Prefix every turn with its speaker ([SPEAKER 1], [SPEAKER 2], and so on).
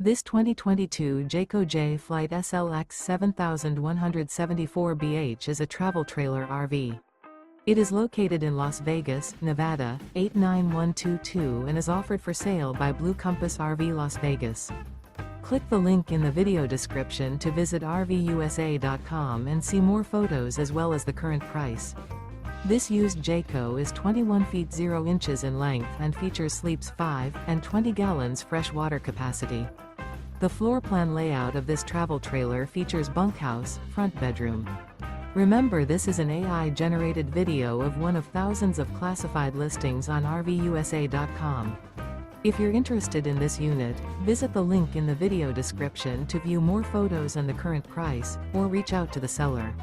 [SPEAKER 1] This 2022 Jayco Jay Flight SLX 7174BH is a travel trailer RV. It is located in Las Vegas, Nevada, 89122 and is offered for sale by Blue Compass RV Las Vegas. Click the link in the video description to visit RVUSA.com and see more photos as well as the current price. This used Jayco is 21 feet 0 inches in length and features sleeps 5 and 20 gallons fresh water capacity. The floor plan layout of this travel trailer features bunkhouse, front bedroom. Remember, this is an AI-generated video of one of thousands of classified listings on RVUSA.com. If you're interested in this unit, visit the link in the video description to view more photos and the current price, or reach out to the seller.